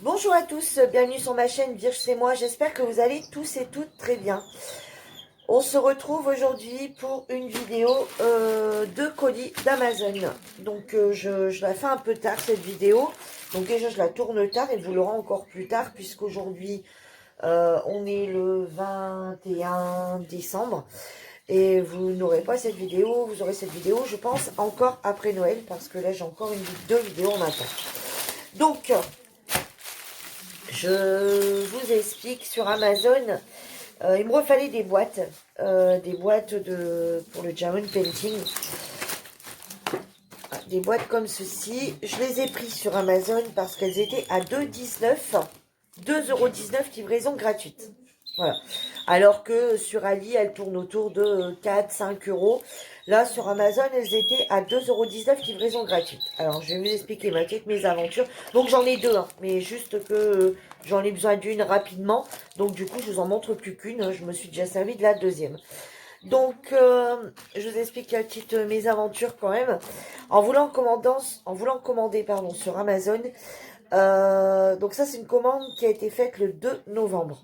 Bonjour à tous, bienvenue sur ma chaîne Virge c'est moi, j'espère que vous allez tous et toutes très bien. On se retrouve aujourd'hui pour une vidéo de colis d'Amazon. Donc je la fais un peu tard cette vidéo, donc déjà je la tourne tard et vous l'aurez encore plus tard puisqu'aujourd'hui on est le 21 décembre. Et vous n'aurez pas cette vidéo, vous aurez cette vidéo je pense encore après Noël parce que là j'ai encore deux vidéos en attente. Donc je vous explique sur Amazon, il me refallait des boîtes pour le German Painting, des boîtes comme ceci. Je les ai pris sur Amazon parce qu'elles étaient à 2,19 2,19 € livraison gratuite. Voilà. Alors que sur Ali, elles tournent autour de 4-5 €. Là, sur Amazon, elles étaient à 2,19 € livraison gratuite. Alors, je vais vous expliquer mes aventures. Donc, j'en ai deux, hein, mais juste que j'en ai besoin d'une rapidement. Donc, du coup, je vous en montre plus qu'une. Hein. Je me suis déjà servi de la deuxième. Donc, je vous explique la petite mésaventure quand même. En voulant commander pardon, sur Amazon, donc ça, c'est une commande qui a été faite le 2 novembre.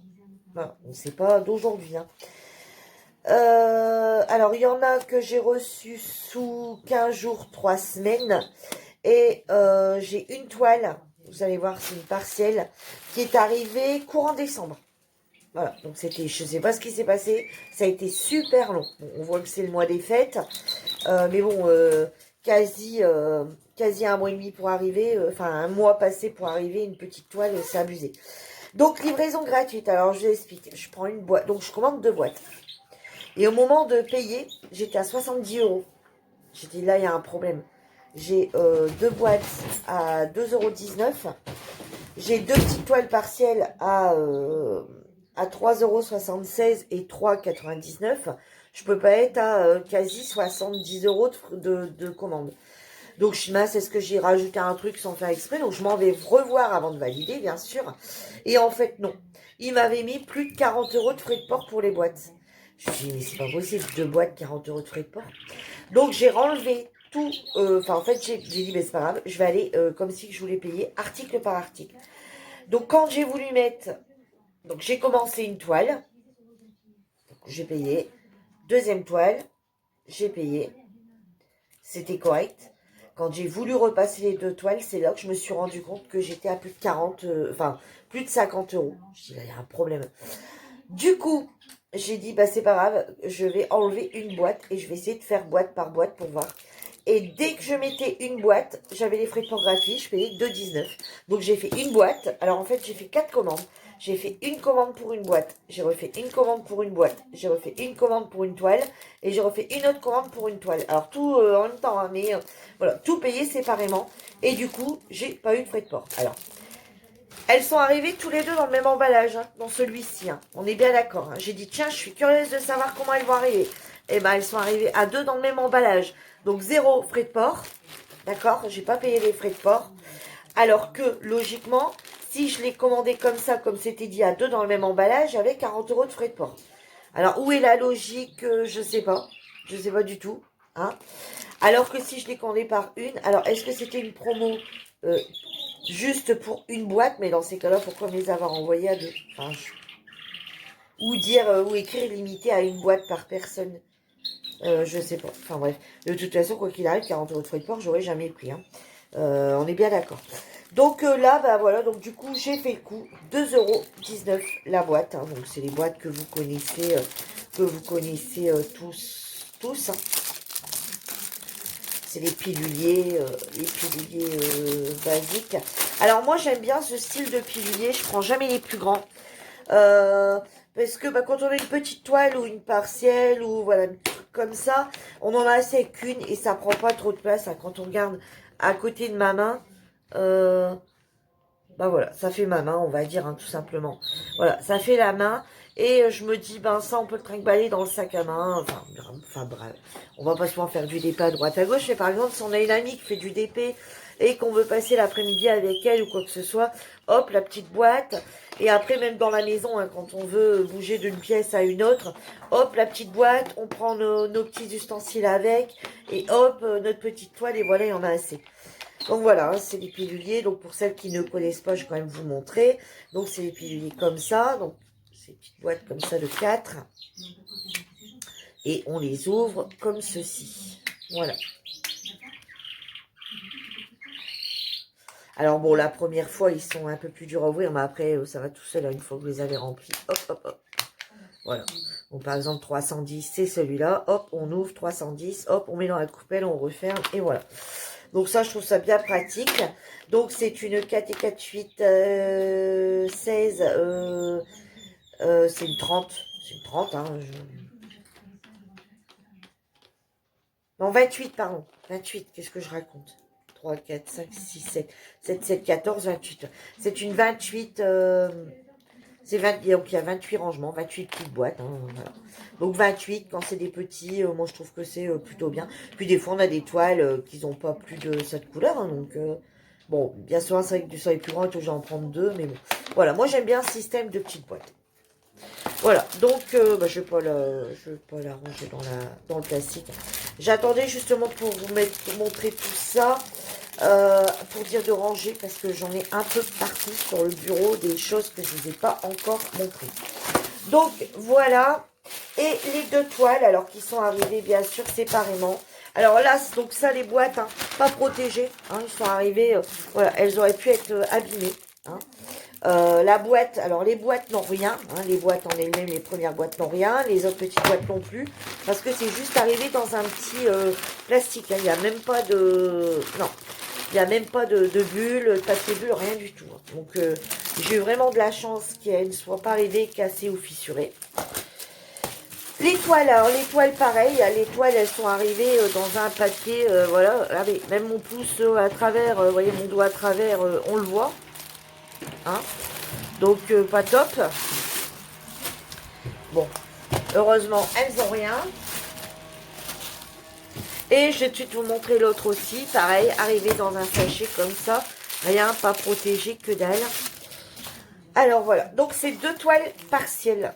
Voilà, c'est pas d'aujourd'hui. Hein. Alors, il y en a que j'ai reçu sous 15 jours, 3 semaines. Et j'ai une toile, vous allez voir, c'est une partielle, qui est arrivée courant décembre. Voilà, donc c'était, je sais pas ce qui s'est passé, ça a été super long. Bon, on voit que c'est le mois des fêtes, mais bon, quasi un mois et demi pour arriver, enfin un mois passé pour arriver, une petite toile, c'est abusé. Donc livraison gratuite, alors je vous explique, je prends une boîte, donc je commande deux boîtes. Et au moment de payer, j'étais à 70 €. J'ai dit là, il y a un problème. J'ai deux boîtes à 2,19 €. J'ai deux petites toiles partielles à 3,76 € et 3,99 €. Je peux pas être à quasi 70 € de commande. Donc je dis, mince, est-ce que j'ai rajouté un truc sans faire exprès? Donc je m'en vais revoir avant de valider, bien sûr. Et en fait, non. Il m'avait mis plus de 40 € de frais de port pour les boîtes. Je me suis dit, mais c'est pas possible, deux boîtes, 40 € de frais de port. Donc j'ai renlevé tout. Enfin, en fait, j'ai dit, mais c'est pas grave, je vais aller comme si je voulais payer article par article. Donc quand j'ai voulu mettre. Donc j'ai commencé une toile. J'ai payé. Deuxième toile. J'ai payé. C'était correct. Quand j'ai voulu repasser les deux toiles, c'est là que je me suis rendu compte que j'étais à plus de 40, enfin, plus de 50 €. Je dis, là, il y a un problème. Du coup, j'ai dit, bah, c'est pas grave, je vais enlever une boîte et je vais essayer de faire boîte par boîte pour voir. Et dès que je mettais une boîte, j'avais les frais de port gratuits, je payais 2,19 €. Donc j'ai fait une boîte. Alors en fait, j'ai fait 4 commandes. J'ai fait une commande pour une boîte, j'ai refait une commande pour une boîte, j'ai refait une commande pour une toile, et j'ai refait une autre commande pour une toile. Alors tout en même temps, hein, mais voilà, tout payé séparément. Et du coup, j'ai pas eu de frais de port. Alors, elles sont arrivées tous les deux dans le même emballage, hein, dans celui-ci. Hein. On est bien d'accord. Hein. J'ai dit, tiens, je suis curieuse de savoir comment elles vont arriver. Et ben, elles sont arrivées à deux dans le même emballage. Donc, zéro frais de port. D'accord? J'ai pas payé les frais de port. Alors que, logiquement, si je les commandais comme ça, comme c'était dit, à deux dans le même emballage, j'avais 40 € de frais de port. Alors, où est la logique? Je sais pas. Je sais pas du tout. Hein. Alors que si je les commandais par une, alors est-ce que c'était une promo juste pour une boîte? Mais dans ces cas-là, pourquoi me les avoir envoyés à deux? Enfin, ou dire, ou écrire limité à une boîte par personne. Je sais pas. Enfin bref. De toute façon, quoi qu'il arrive, 40 € de frais de port, j'aurais jamais pris. Hein. On est bien d'accord. Donc là, bah voilà, donc du coup, j'ai fait le coup. 2,19 € la boîte. Hein, donc c'est les boîtes que vous connaissez tous. Hein. C'est les piluliers basiques. Alors moi, j'aime bien ce style de pilulier. Je prends jamais les plus grands. Parce que bah, quand on a une petite toile ou une partielle ou voilà, un truc comme ça, on en a assez avec une et ça prend pas trop de place. Hein. Quand on regarde à côté de ma main, bah voilà, ça fait ma main, on va dire, hein, tout simplement. Voilà, ça fait la main. Et je me dis, ben ça, on peut le trimballer dans le sac à main. Enfin bref, on va pas souvent faire du DP à droite à gauche. Mais par exemple, si on a une amie qui fait du DP et qu'on veut passer l'après-midi avec elle ou quoi que ce soit, hop, la petite boîte. Et après, même dans la maison, hein, quand on veut bouger d'une pièce à une autre, hop, la petite boîte, on prend nos petits ustensiles avec. Et hop, notre petite toile, et voilà, il y en a assez. Donc voilà, hein, c'est les piluliers. Donc pour celles qui ne connaissent pas, je vais quand même vous montrer. Donc c'est les piluliers comme ça. Donc c'est une petite boîte comme ça de 4. Et on les ouvre comme ceci. Voilà. Alors bon, la première fois, ils sont un peu plus durs à ouvrir, mais après, ça va tout seul, hein, une fois que vous les avez remplis. Hop, hop, hop. Voilà. Donc par exemple, 310, c'est celui-là. Hop, on ouvre 310. Hop, on met dans la coupelle, on referme, et voilà. Donc ça, je trouve ça bien pratique. Donc c'est une 4 et 4, 8, 16, c'est une 30. C'est une 30, hein. Non, 28, pardon. 28, qu'est-ce que je raconte? 3, 4, 5, 6, 7, 7, 7, 14, 28. C'est une 28, c'est 20, donc il y a 28 rangements, 28 petites boîtes. Hein, voilà. Donc 28, quand c'est des petits, moi je trouve que c'est plutôt bien. Puis des fois, on a des toiles qui n'ont pas plus de cette couleur. Hein, donc, bon, bien sûr, c'est vrai que sur les plus grands, je vais en prendre 2. Mais bon, voilà, moi j'aime bien le système de petites boîtes. Voilà, donc bah, je vais pas la ranger dans le plastique. J'attendais justement pour vous montrer tout ça, pour dire de ranger, parce que j'en ai un peu partout sur le bureau, des choses que je ne vous ai pas encore montrées. Donc voilà, et les 2 toiles, alors qui sont arrivées bien sûr séparément. Alors là, donc ça, les boîtes, hein, pas protégées, hein, ils sont arrivés, voilà, elles auraient pu être abîmées, hein. La boîte, alors les boîtes n'ont rien, hein, les boîtes en elles-mêmes, les premières boîtes n'ont rien, les autres petites boîtes non plus, parce que c'est juste arrivé dans un petit plastique, hein, il n'y a même pas de, non, il n'y a même pas de bulle, papier bulle, rien du tout. Hein. Donc j'ai eu vraiment de la chance qu'elles ne soient pas arrivées cassées ou fissurées. Les toiles, alors les toiles pareil, les toiles elles sont arrivées dans un papier, voilà, regardez, même mon pouce à travers, vous voyez mon doigt à travers, on le voit. Hein, donc pas top. Bon, heureusement elles n'ont rien. Et je vais tout de suite vous montrer l'autre aussi, pareil, arrivé dans un sachet comme ça, rien, pas protégé, que dalle. Alors voilà, donc c'est 2 toiles partielles.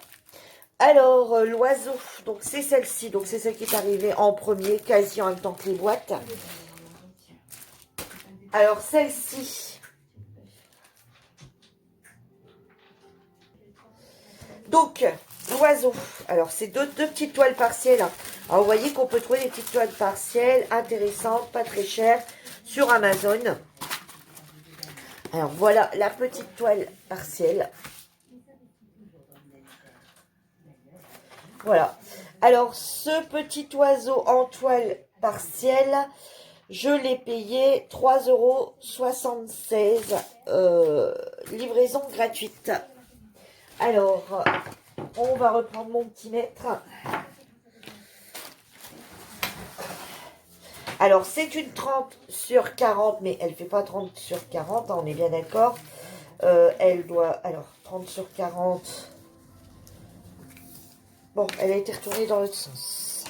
Alors l'oiseau, donc c'est celle-ci, donc c'est celle qui est arrivée en premier, quasi en même temps que les boîtes. Alors celle-ci, donc l'oiseau, alors c'est deux petites toiles partielles. Alors vous voyez qu'on peut trouver des petites toiles partielles intéressantes, pas très chères, sur Amazon. Alors voilà la petite toile partielle. Voilà. Alors ce petit oiseau en toile partielle, je l'ai payé 3,76 €, livraison gratuite. Alors, on va reprendre mon petit mètre. Alors, c'est une 30 sur 40, mais elle ne fait pas 30 sur 40, hein, on est bien d'accord. Elle doit... Alors, 30 sur 40... Bon, elle a été retournée dans l'autre sens.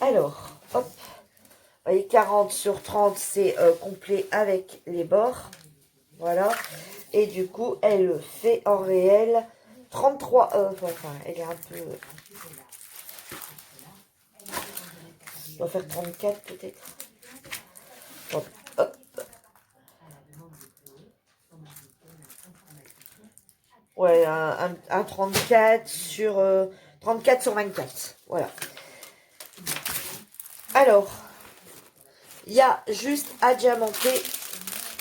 Alors, hop. Vous voyez, 40 sur 30, c'est complet avec les bords. Voilà. Et du coup, elle fait en réel 33... enfin, elle est un peu... On va faire 34 peut-être. Hop, hop. Ouais, un 34 sur 34 sur 24. Voilà. Alors, il y a juste à diamanter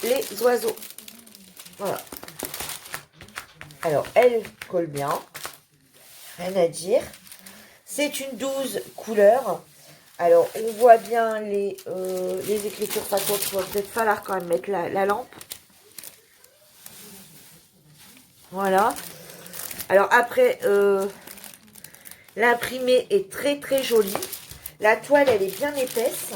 les oiseaux. Voilà. Alors, elle colle bien. Rien à dire. C'est une 12 couleurs. Alors, on voit bien les écritures. Par contre, il va peut-être falloir quand même mettre la lampe. Voilà. Alors, après, l'imprimé est très, très joli. La toile, elle est bien épaisse.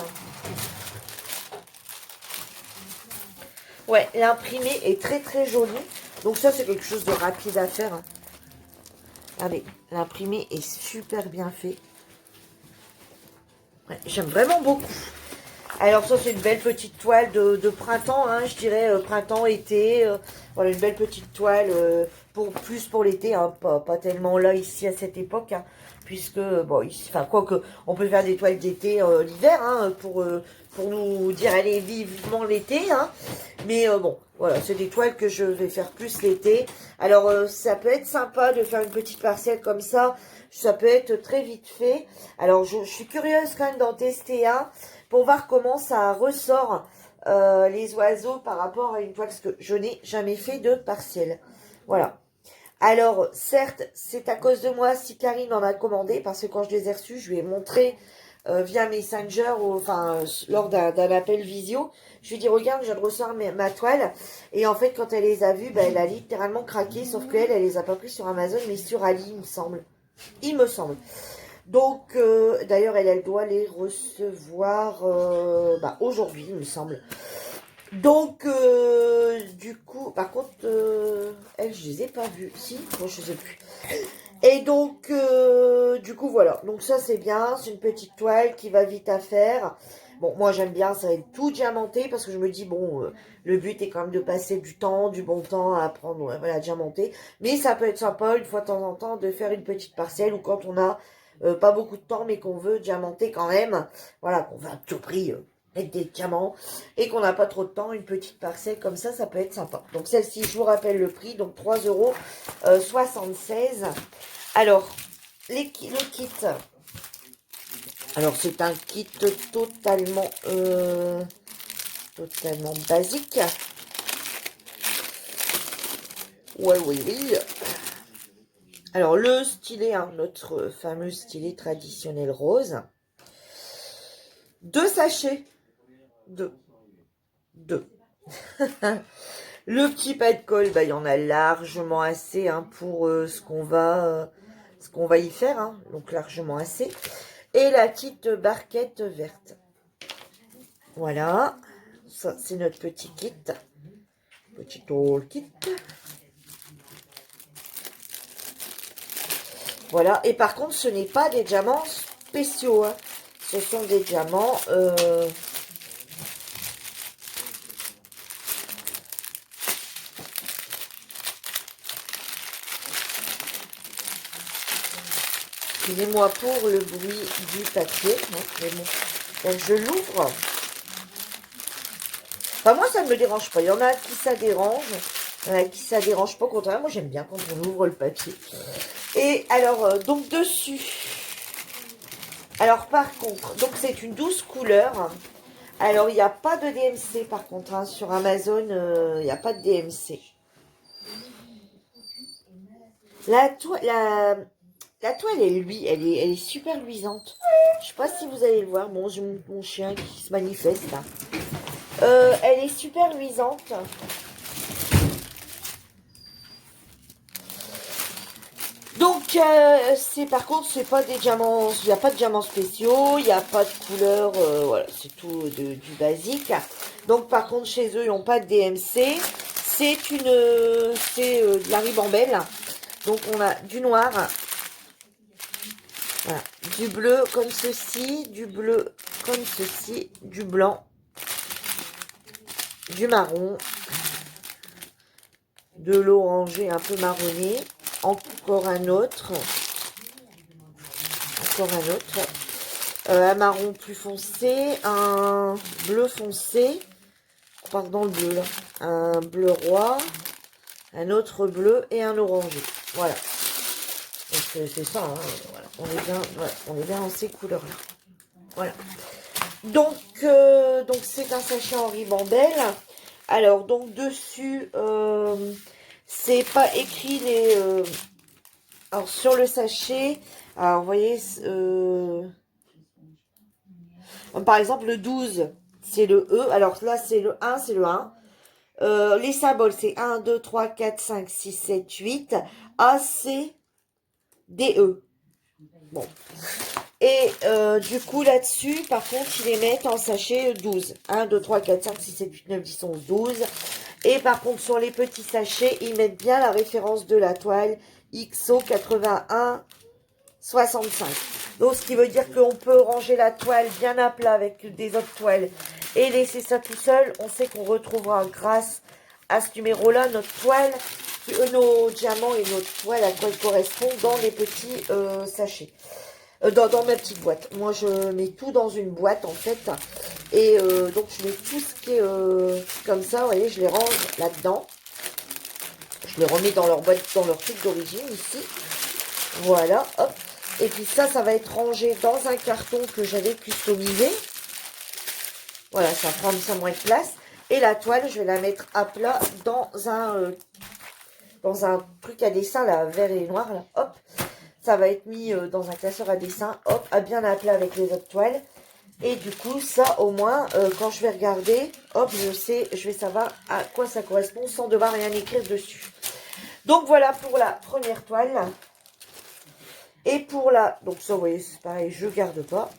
Ouais, l'imprimé est très, très joli. Donc, ça, c'est quelque chose de rapide à faire. Hein. Allez, l'imprimé est super bien fait. Ouais, j'aime vraiment beaucoup. Alors ça, c'est une belle petite toile de printemps, hein, je dirais printemps, été. Voilà, une belle petite toile plus pour l'été, hein, pas tellement là, ici, à cette époque. Hein. puisque, bon, enfin, quoi que, on peut faire des toiles d'été l'hiver, hein, pour nous dire, allez, vivement l'été, hein. Mais bon, voilà, c'est des toiles que je vais faire plus l'été. Alors, ça peut être sympa de faire une petite parcelle comme ça peut être très vite fait. Alors, je suis curieuse quand même d'en tester un, pour voir comment ça ressort les oiseaux par rapport à une toile, parce que je n'ai jamais fait de partiel. Voilà. Alors, certes, c'est à cause de moi si Karine en a commandé, parce que quand je les ai reçus, je lui ai montré via Messenger, enfin, lors d'un appel visio. Je lui ai dit, regarde, je viens de recevoir ma toile. Et en fait, quand elle les a vues, elle a littéralement craqué, sauf qu'elle, elle les a pas pris sur Amazon, mais sur Ali, il me semble. Il me semble. Donc, d'ailleurs, elle doit les recevoir aujourd'hui, il me semble. Donc, du coup, par contre, elle, je les ai pas vues. Si, moi, je sais plus. Et donc, du coup, voilà. Donc, ça, c'est bien. C'est une petite toile qui va vite à faire. Bon, moi, j'aime bien, ça va être tout diamanté parce que je me dis, bon, le but est quand même de passer du temps, du bon temps à apprendre, voilà, diamanter. Mais ça peut être sympa, une fois de temps en temps, de faire une petite parcelle ou quand on a pas beaucoup de temps, mais qu'on veut diamanter quand même. Voilà, qu'on veut à tout prix mettre des diamants et qu'on n'a pas trop de temps, une petite parcelle comme ça peut être sympa. Donc celle-ci, je vous rappelle le prix, donc 3,76 €. Alors, le kit, alors c'est un kit totalement basique. Ouais, oui, oui. Alors, le stylet, hein, notre fameux stylet traditionnel rose. 2 sachets. 2. Le petit pas de colle, il y en a largement assez hein, pour ce qu'on va y faire. Hein, donc, largement assez. Et la petite barquette verte. Voilà. Ça, c'est notre petit kit. Petit haul kit. Voilà. Et par contre, ce n'est pas des diamants spéciaux. Hein. Ce sont des diamants... Excusez-moi pour le bruit du papier. Non, mais bon. Donc, je l'ouvre. Enfin, moi, ça ne me dérange pas. Il y en a qui ça dérange. Il y en a qui ça dérange pas. Au contraire, moi, j'aime bien quand on ouvre le papier. Et alors, donc, dessus. Alors, par contre, donc, c'est une 12 couleurs. Alors, il n'y a pas de DMC, par contre. Hein, sur Amazon, il n'y a pas de DMC. La toile, elle est super luisante. Je sais pas si vous allez le voir. Bon, j'ai mon chien qui se manifeste là. Elle est super luisante. Donc, par contre, c'est pas des diamants. Il n'y a pas de diamants spéciaux. Il n'y a pas de couleur. Voilà, c'est tout du basique. Donc, par contre, chez eux, ils n'ont pas de DMC. C'est de la ribambelle. Donc, on a du noir. Voilà. Du bleu comme ceci, du bleu comme ceci, du blanc, du marron, de l'orangé un peu marronné, encore un autre, un marron plus foncé, un bleu foncé, on part dans le bleu là, un bleu roi, un autre bleu et un orangé. Voilà. Donc c'est ça, hein. Voilà. On est bien dans ces couleurs là. Voilà. Donc c'est un sachet en ribambelle. Alors, donc, dessus, c'est pas écrit les... alors, sur le sachet, alors, vous voyez, par exemple, le 12, c'est le E. Alors, là, c'est le 1, c'est le 1. Les symboles, c'est 1, 2, 3, 4, 5, 6, 7, 8. A, C, D, E. Bon. Et du coup, là-dessus, par contre, ils les mettent en sachet 12. 1, 2, 3, 4, 5, 6, 7, 8, 9, 10, 11, 12. Et par contre, sur les petits sachets, ils mettent bien la référence de la toile XO 81 65. Donc, ce qui veut dire qu'on peut ranger la toile bien à plat avec des autres toiles et laisser ça tout seul. On sait qu'on retrouvera grâce à ce numéro-là notre toile nos diamants et notre toile à quoi ils correspondent dans les petits sachets. Dans ma petite boîte. Moi, je mets tout dans une boîte, en fait. Et donc, je mets tout ce qui est comme ça. Vous voyez, je les range là-dedans. Je les remets dans leur boîte, dans leur truc d'origine, ici. Voilà, hop. Et puis ça va être rangé dans un carton que j'avais customisé. Voilà, ça prend ça moins de place. Et la toile, je vais la mettre à plat dans un truc à dessin, là, vert et noir, là. Hop. Ça va être mis dans un classeur à dessin, hop, à bien à plat avec les autres toiles. Et du coup, ça, au moins, quand je vais regarder, hop, je vais savoir à quoi ça correspond sans devoir rien écrire dessus. Donc, voilà pour la première toile. Et pour la... Donc, ça, vous voyez, c'est pareil, je garde pas.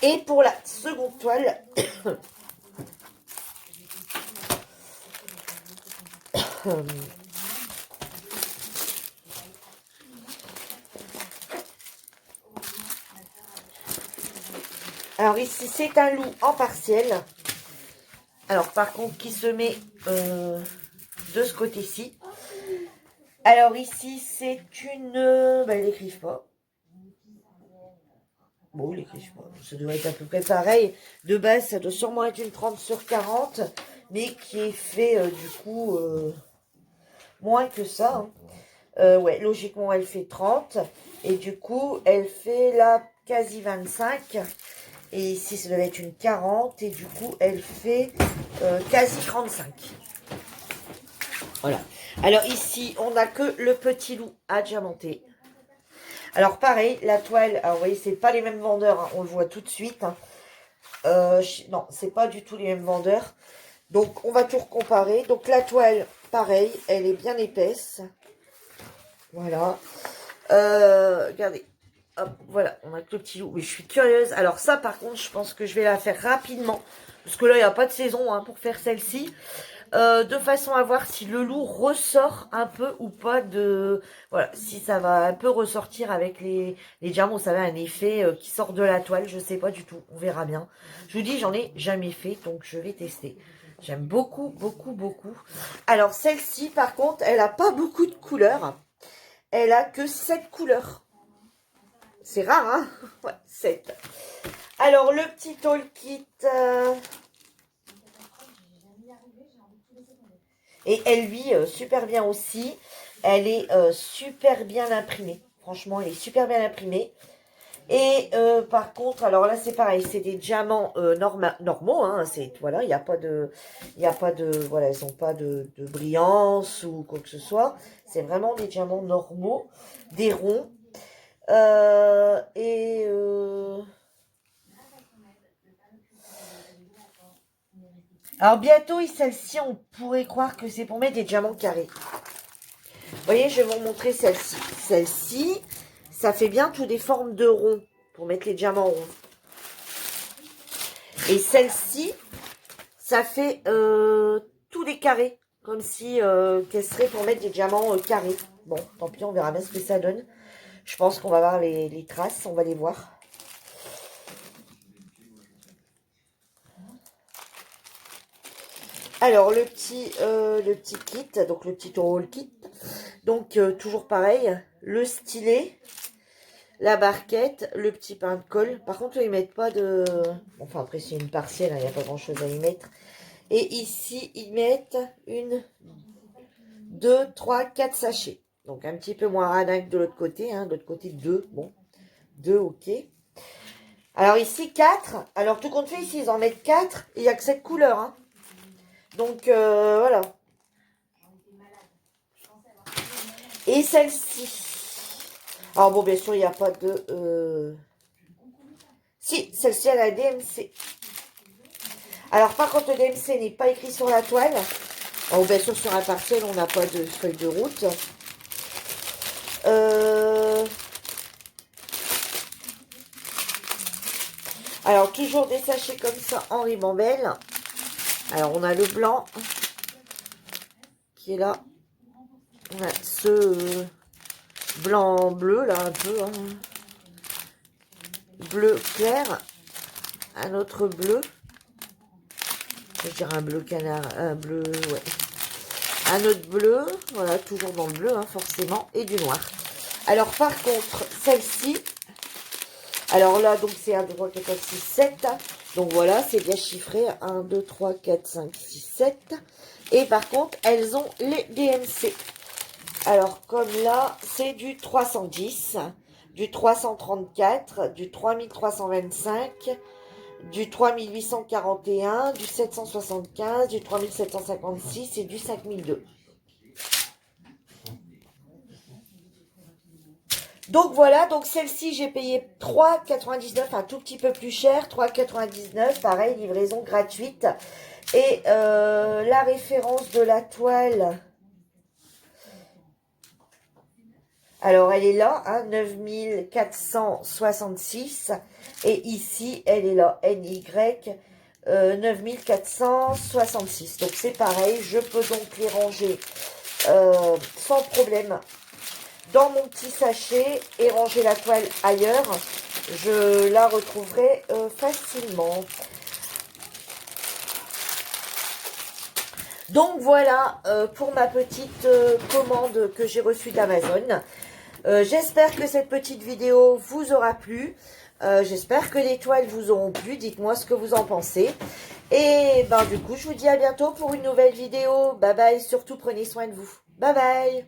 Et pour la seconde toile... Alors ici, c'est un loup en partiel. Alors par contre, qui se met de ce côté-ci. Alors ici, c'est une... Ben, ils n'écrivent pas. Bon, ils n'écrivent pas. Ça doit être à peu près pareil. De base, ça doit sûrement être une 30 sur 40. Mais qui est fait, du coup, moins que ça. Ouais, logiquement, elle fait 30. Et du coup, elle fait là quasi 25. Et ici, ça doit être une 40. Et du coup, elle fait quasi 35. Voilà. Alors ici, on n'a que le petit loup à diamanter. Alors pareil, la toile, alors vous voyez, c'est pas les mêmes vendeurs. Hein, on le voit tout de suite. Hein. Non, c'est pas du tout les mêmes vendeurs. Donc, on va tout recomparer. Donc, la toile, pareil, elle est bien épaisse. Voilà. Regardez. Hop, voilà, on a que le petit loup. Mais je suis curieuse. Alors ça, par contre, je pense que je vais la faire rapidement. Parce que là, il n'y a pas de saison hein, pour faire celle-ci. De façon à voir si le loup ressort un peu ou pas de... Voilà, si ça va un peu ressortir avec les diamants. Vous savez, un effet qui sort de la toile. Je sais pas du tout. On verra bien. Je vous dis, j'en ai jamais fait. Donc, je vais tester. J'aime beaucoup, beaucoup, beaucoup. Alors, celle-ci, par contre, elle a pas beaucoup de couleurs. Elle a que 7 couleurs. C'est rare, hein? Ouais, 7. Alors, le petit haul kit. Et elle, lui, super bien aussi. Elle est super bien imprimée. Franchement, elle est super bien imprimée. Et par contre, alors là, c'est pareil. C'est des diamants normaux. Hein, voilà, il n'y a pas de... Voilà, ils n'ont pas de brillance ou quoi que ce soit. C'est vraiment des diamants normaux. Des ronds. Alors bientôt, celle-ci, on pourrait croire que c'est pour mettre des diamants carrés. Vous voyez, je vais vous montrer celle-ci. Celle-ci, ça fait bien tous des formes de ronds pour mettre les diamants ronds. Et celle-ci, ça fait tous des carrés, comme si qu'elle serait pour mettre des diamants carrés. Bon, tant pis, on verra bien ce que ça donne. Je pense qu'on va voir les traces, on va les voir. Alors, le petit kit, donc le petit roll kit. Donc, toujours pareil, le stylet, la barquette, le petit pain de colle. Par contre, ils mettent pas de... Enfin, après, c'est une partielle, il n'y a pas grand-chose à y mettre. Et ici, ils mettent 1, 2, 3, 4 sachets. Donc, un petit peu moins radin que de l'autre côté. Hein, de l'autre côté, 2. Bon, 2, ok. Alors, ici, 4. Alors, tout compte fait, ici, ils en mettent 4. Il n'y a que cette couleur. Hein. Donc, voilà. Et celle-ci. Alors, bon, bien sûr, il n'y a pas de... Si, celle-ci, elle a DMC. Alors, par contre, le DMC n'est pas écrit sur la toile. Alors, bien sûr, sur un partiel, on n'a pas de feuille de route. Alors, toujours des sachets comme ça en ribambelle. Alors, on a le blanc qui est là. On a ce blanc-bleu, là, un peu. Hein. Bleu clair. Un autre bleu. Je dirais un bleu canard. Un bleu, ouais. un autre bleu, voilà, toujours dans le bleu, hein, forcément, et du noir. Alors, par contre, celle-ci, alors là, donc, c'est 1, 2, 3, 4, 5, 6, 7. Donc, voilà, c'est bien chiffré. 1, 2, 3, 4, 5, 6, 7. Et par contre, elles ont les DMC. Alors, comme là, c'est du 310, du 334, du 3325, du 3841, du 775, du 3756 et du 5002. Donc voilà, donc celle-ci, j'ai payé 3,99, un tout petit peu plus cher, 3,99, pareil, livraison gratuite. Et la référence de la toile, alors elle est là, hein, 9466, et ici, elle est là, NY, 9466. Donc c'est pareil, je peux donc les ranger sans problème dans mon petit sachet et ranger la toile ailleurs. Je la retrouverai facilement. Donc voilà pour ma petite commande que j'ai reçue d'Amazon. J'espère que cette petite vidéo vous aura plu. J'espère que les toiles vous auront plu. Dites-moi ce que vous en pensez. Et ben du coup, je vous dis à bientôt pour une nouvelle vidéo. Bye bye. Surtout, prenez soin de vous. Bye bye.